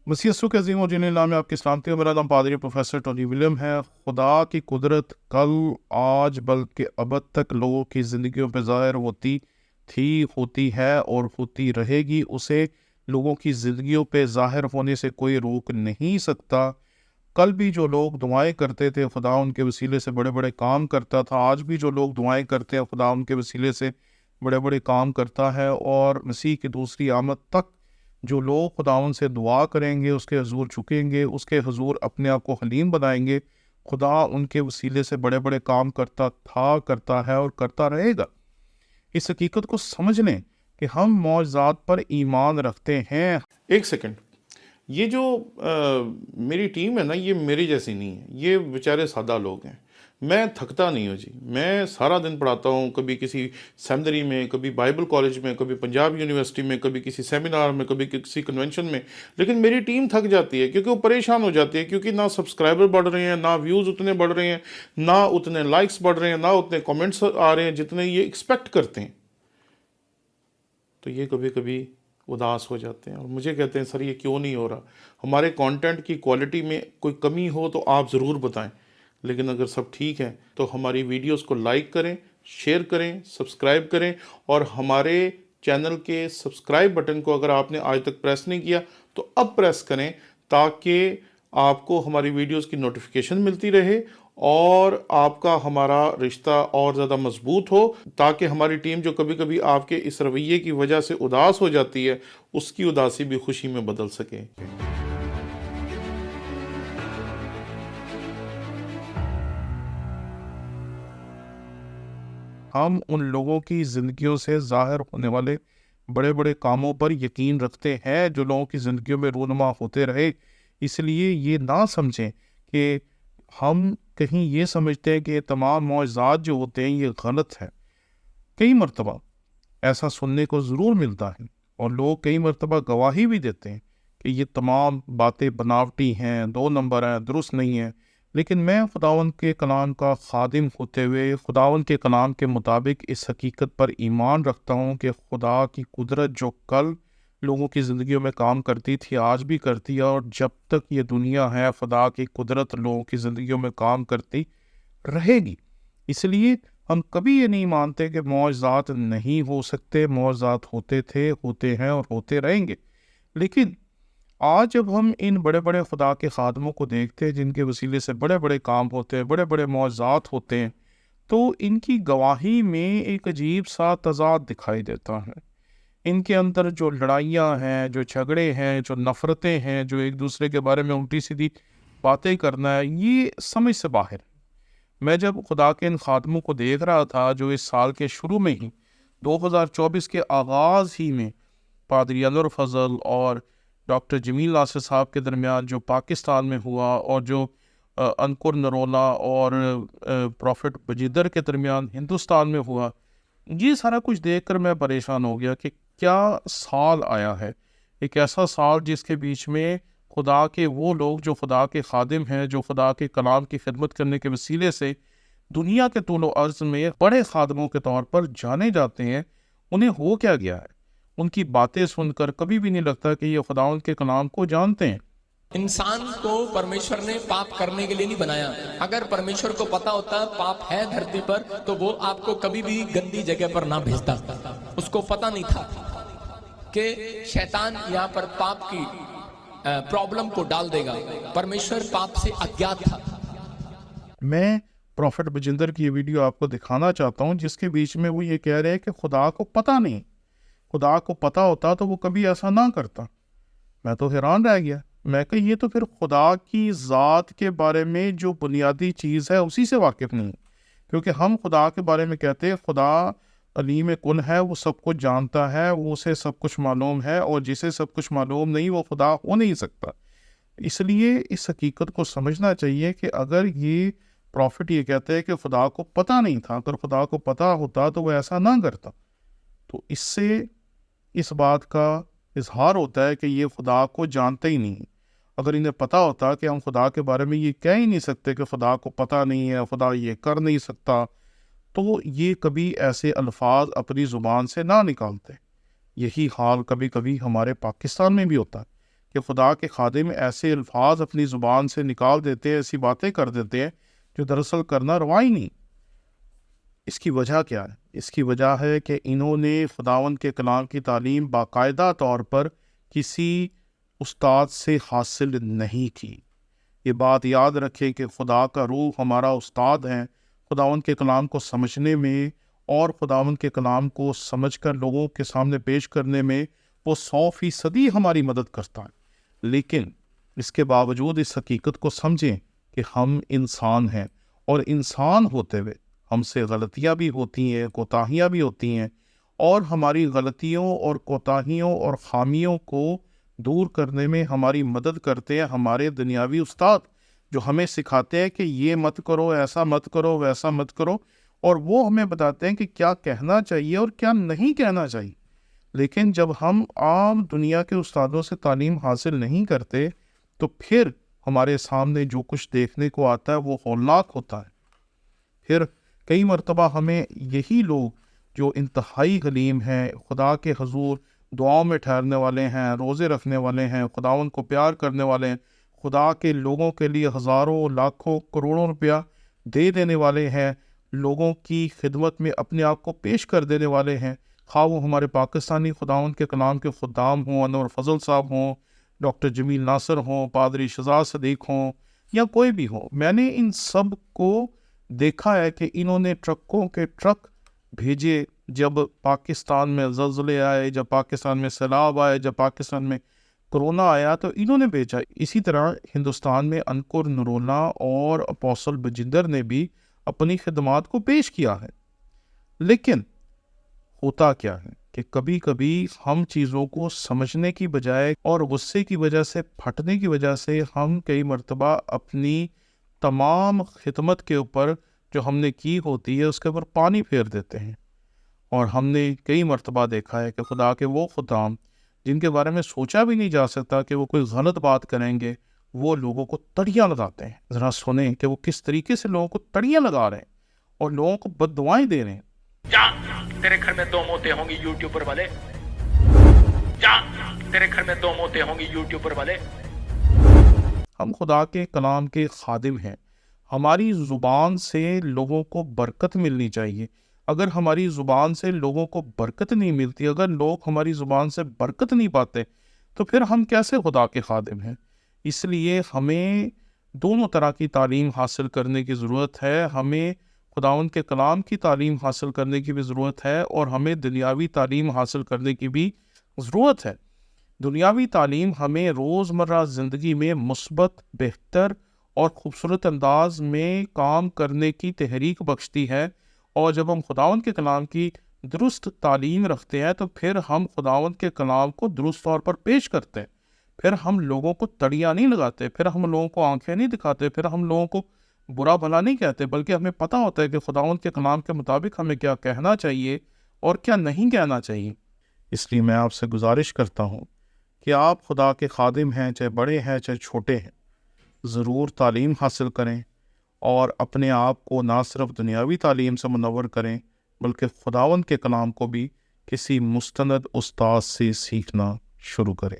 मसीह के अजीम और जिन्हें नाम है आपकी सलामती। मेरा नाम पादरी प्रोफेसर टोनी विलियम है। खुदा की कुदरत कल आज बल्कि अब तक लोगों की ज़िंदगियों पर ज़ाहिर होती थी, होती है और होती रहेगी। उसे लोगों की ज़िंदगियों पे ज़ाहिर होने से कोई रोक नहीं सकता। कल भी जो लोग दुआएं करते थे खुदा उनके वसीले से बड़े बड़े काम करता था। आज भी जो लोग दुआएं करते हैं खुदा उनके वसीले से बड़े बड़े काम करता है। और मसीह की दूसरी आमद तक जो लोग खुदावन से दुआ करेंगे, उसके हजूर झुकेंगे, उसके हजूर अपने आप को हलीम बनाएंगे, खुदा उनके वसीले से बड़े बड़े काम करता था, करता है और करता रहेगा। इस हकीकत को समझ लें कि हम मौजज़ात पर ईमान रखते हैं। एक सेकंड, ये जो मेरी टीम है ना, ये मेरी जैसी नहीं है। ये बेचारे सादा लोग हैं। मैं थकता नहीं हूँ जी। मैं सारा दिन पढ़ाता हूँ, कभी किसी सेमिनरी में, कभी बाइबल कॉलेज में, कभी पंजाब यूनिवर्सिटी में, कभी किसी सेमिनार में, कभी किसी कन्वेंशन में। लेकिन मेरी टीम थक जाती है क्योंकि वो परेशान हो जाती है, क्योंकि ना सब्सक्राइबर बढ़ रहे हैं, ना व्यूज़ उतने बढ़ रहे हैं, ना उतने लाइक्स बढ़ रहे हैं, ना उतने कॉमेंट्स आ रहे हैं जितने ये एक्सपेक्ट करते हैं। तो ये कभी कभी उदास हो जाते हैं और मुझे कहते हैं सर ये क्यों नहीं हो रहा। हमारे कंटेंट की क्वालिटी में कोई कमी हो तो आप ज़रूर बताएं, लेकिन अगर सब ठीक है तो हमारी वीडियोस को लाइक करें, शेयर करें, सब्सक्राइब करें। और हमारे चैनल के सब्सक्राइब बटन को अगर आपने आज तक प्रेस नहीं किया तो अब प्रेस करें, ताकि आपको हमारी वीडियोस की नोटिफिकेशन मिलती रहे और आपका हमारा रिश्ता और ज़्यादा मजबूत हो, ताकि हमारी टीम जो कभी कभी आपके इस रवैये की वजह से उदास हो जाती है, उसकी उदासी भी खुशी में बदल सके। हम उन लोगों की ज़िंदगियों से ज़ाहिर होने वाले बड़े बड़े कामों पर यकीन रखते हैं जो लोगों की ज़िंदगियों में रूनुमा होते रहे। इसलिए ये ना समझें कि हम कहीं ये समझते हैं कि ये तमाम मौज़ात जो होते हैं ये गलत है। कई मरतबा ऐसा सुनने को ज़रूर मिलता है और लोग कई मरतबा गवाही भी देते हैं कि ये तमाम बातें बनावटी हैं, 2 नंबर हैं, दुरुस्त नहीं है। लेकिन मैं खुदावंद के कलाम का खादिम होते हुए खुदावंद के कलाम के मुताबिक इस हकीकत पर ईमान रखता हूँ कि खुदा की कुदरत जो कल लोगों की ज़िंदगियों में काम करती थी आज भी करती है, और जब तक ये दुनिया है खुदा की कुदरत लोगों की ज़िंदगियों में काम करती रहेगी। इसलिए हम कभी ये नहीं मानते कि मौजज़ात नहीं हो सकते। मौजज़ात होते थे, होते हैं और होते रहेंगे। लेकिन आज जब हम इन बड़े बड़े खुदा के खादमों को देखते हैं जिनके वसीले से बड़े बड़े काम होते हैं, बड़े बड़े मौजज़ात होते हैं, तो इनकी गवाही में एक अजीब सा तज़ाद दिखाई देता है। इनके अंदर जो लड़ाइयाँ हैं, जो झगड़े हैं, जो नफ़रतें हैं, जो एक दूसरे के बारे में उल्टी सीधी बातें करना है, ये समझ से बाहर है। मैं जब खुदा के इन खादमों को देख रहा था जो इस साल के शुरू में ही 2024 के आगाज़ ही में पादरी अनवर फजल और डॉक्टर जमील नासिर साहब के दरमियान जो पाकिस्तान में हुआ, और जो अंकुर नरोला और प्रॉफिट बजिदर के दरमियान हिंदुस्तान में हुआ, ये सारा कुछ देखकर मैं परेशान हो गया कि क्या साल आया है। एक ऐसा साल जिसके बीच में खुदा के वो लोग जो खुदा के खादिम हैं, जो खुदा के कलाम की खिदमत करने के वसीले से दुनिया के तूलो अर्ज़ में बड़े खादमों के तौर पर जाने जाते हैं, उन्हें हो क्या गया है। उनकी बातें सुनकर कभी भी नहीं लगता कि ये खुदावंद के कलाम को जानते हैं। इंसान को परमेश्वर ने पाप करने के लिए नहीं बनाया। अगर परमेश्वर को पता होता पाप है धरती पर तो वो आपको कभी भी गंदी जगह पर ना भेजता। उसको पता नहीं था कि शैतान यहाँ पर पाप की प्रॉब्लम को डाल देगा। परमेश्वर पाप से अज्ञात था। मैं प्रॉफिट बजिंदर की ये वीडियो आपको दिखाना चाहता हूँ जिसके बीच में वो ये कह रहे हैं कि खुदा को पता नहीं। खुदा को पता होता तो वो कभी ऐसा ना करता। मैं तो हैरान रह गया। मैं कहा ये तो फिर खुदा की ज़ात के बारे में जो बुनियादी चीज़ है उसी से वाकिफ़ नहीं, क्योंकि हम खुदा के बारे में कहते हैं खुदा अलीम कुन है, वो सब कुछ जानता है, वो उसे सब कुछ मालूम है, और जिसे सब कुछ मालूम नहीं वो खुदा हो नहीं सकता। इसलिए इस हकीकत को समझना चाहिए कि अगर ये प्रॉफिट ये कहते हैं कि खुदा को पता नहीं था, अगर खुदा को पता होता तो वो ऐसा ना करता। तो इससे इस बात का इजहार होता है कि ये खुदा को जानते ही नहीं। अगर इन्हें पता होता कि हम खुदा के बारे में ये कह ही नहीं सकते कि खुदा को पता नहीं है, खुदा ये कर नहीं सकता, तो ये कभी ऐसे अल्फाज अपनी ज़ुबान से ना निकालते। यही हाल कभी कभी हमारे पाकिस्तान में भी होता है। کہ خدا کے خادم ایسے الفاظ اپنی زبان سے نکال دیتے ہیں، ایسی باتیں کر دیتے ہیں جو دراصل کرنا روا ہی نہیں۔ اس کی وجہ کیا ہے؟ اس کی وجہ ہے کہ انہوں نے خداوند کے کلام کی تعلیم باقاعدہ طور پر کسی استاد سے حاصل نہیں کی۔ یہ بات یاد رکھیں کہ خدا کا روح ہمارا استاد ہے، خداوند کے کلام کو سمجھنے میں اور خداوند کے کلام کو سمجھ کر لوگوں کے سامنے پیش کرنے میں وہ 100% ہماری مدد کرتا ہے۔ لیکن اس کے باوجود اس حقیقت کو سمجھیں کہ ہم انسان ہیں، اور انسان ہوتے ہوئے ہم سے غلطیاں بھی ہوتی ہیں، کوتاہیاں بھی ہوتی ہیں، اور ہماری غلطیوں اور کوتاہیوں اور خامیوں کو دور کرنے میں ہماری مدد کرتے ہیں ہمارے دنیاوی استاد، جو ہمیں سکھاتے ہیں کہ یہ مت کرو، ایسا مت کرو، ویسا مت کرو، اور وہ ہمیں بتاتے ہیں کہ کیا کہنا چاہیے اور کیا نہیں کہنا چاہیے۔ لیکن جب ہم عام دنیا کے استادوں سے تعلیم حاصل نہیں کرتے تو پھر ہمارے سامنے جو کچھ دیکھنے کو آتا ہے وہ ہولناک ہوتا ہے۔ پھر کئی مرتبہ ہمیں یہی لوگ جو انتہائی حلیم ہیں، خدا کے حضور دعاؤں میں ٹھہرنے والے ہیں، روزے رکھنے والے ہیں، خداوند کو پیار کرنے والے ہیں، خدا کے لوگوں کے لیے ہزاروں، لاکھوں، کروڑوں روپیہ دے دینے والے ہیں، لوگوں کی خدمت میں اپنے آپ کو پیش کر دینے والے ہیں، خواہ وہ ہمارے پاکستانی خداوند کے کلام کے خدام ہوں، انور فضل صاحب ہوں، ڈاکٹر جمیل ناصر ہوں، پادری شہزاد صدیق ہوں، یا کوئی بھی ہو۔ میں نے ان سب کو دیکھا ہے کہ انہوں نے ٹرکوں کے ٹرک بھیجے جب پاکستان میں زلزلے آئے، جب پاکستان میں سیلاب آئے، جب پاکستان میں کرونا آیا، تو انہوں نے بھیجا۔ اسی طرح ہندوستان میں انکر نرولا اور اپوسل بجندر نے بھی اپنی خدمات کو پیش کیا ہے۔ لیکن ہوتا کیا ہے کہ کبھی کبھی ہم چیزوں کو سمجھنے کی بجائے اور غصے کی وجہ سے، پھٹنے کی وجہ سے، ہم کئی مرتبہ اپنی تمام خدمت کے اوپر جو ہم نے کی ہوتی ہے اس کے اوپر پانی پھیر دیتے ہیں۔ اور ہم نے کئی مرتبہ دیکھا ہے کہ خدا کے وہ خدام جن کے بارے میں سوچا بھی نہیں جا سکتا کہ وہ کوئی غلط بات کریں گے، وہ لوگوں کو تڑیاں لگاتے ہیں۔ ذرا سنیں کہ وہ کس طریقے سے لوگوں کو تڑیاں لگا رہے ہیں اور لوگوں کو بد دعائیں دے رہے ہیں۔ جا تیرے گھر میں 2 موتیں ہوں گی یوٹیوبر والے، جا تیرے گھر میں 2 موتیں ہوں گی یوٹیوبر والے۔ ہم خدا کے کلام کے خادم ہیں، ہماری زبان سے لوگوں کو برکت ملنی چاہیے۔ اگر ہماری زبان سے لوگوں کو برکت نہیں ملتی، اگر لوگ ہماری زبان سے برکت نہیں پاتے، تو پھر ہم کیسے خدا کے خادم ہیں؟ اس لیے ہمیں دونوں طرح کی تعلیم حاصل کرنے کی ضرورت ہے۔ ہمیں خداوند کے کلام کی تعلیم حاصل کرنے کی بھی ضرورت ہے، اور ہمیں دنیاوی تعلیم حاصل کرنے کی بھی ضرورت ہے۔ دنیاوی تعلیم ہمیں روزمرہ زندگی میں مثبت، بہتر اور خوبصورت انداز میں کام کرنے کی تحریک بخشتی ہے، اور جب ہم خداوند کے کلام کی درست تعلیم رکھتے ہیں تو پھر ہم خداوند کے کلام کو درست طور پر پیش کرتے ہیں۔ پھر ہم لوگوں کو تڑیاں نہیں لگاتے، پھر ہم لوگوں کو آنکھیں نہیں دکھاتے، پھر ہم لوگوں کو برا بھلا نہیں کہتے، بلکہ ہمیں پتہ ہوتا ہے کہ خداوند کے کلام کے مطابق ہمیں کیا کہنا چاہیے اور کیا نہیں کہنا چاہیے۔ اس لیے میں آپ سے گزارش کرتا ہوں کہ آپ خدا کے خادم ہیں، چاہے بڑے ہیں چاہے چھوٹے ہیں، ضرور تعلیم حاصل کریں، اور اپنے آپ کو نہ صرف دنیاوی تعلیم سے منور کریں بلکہ خداوند کے کلام کو بھی کسی مستند استاد سے سیکھنا شروع کریں۔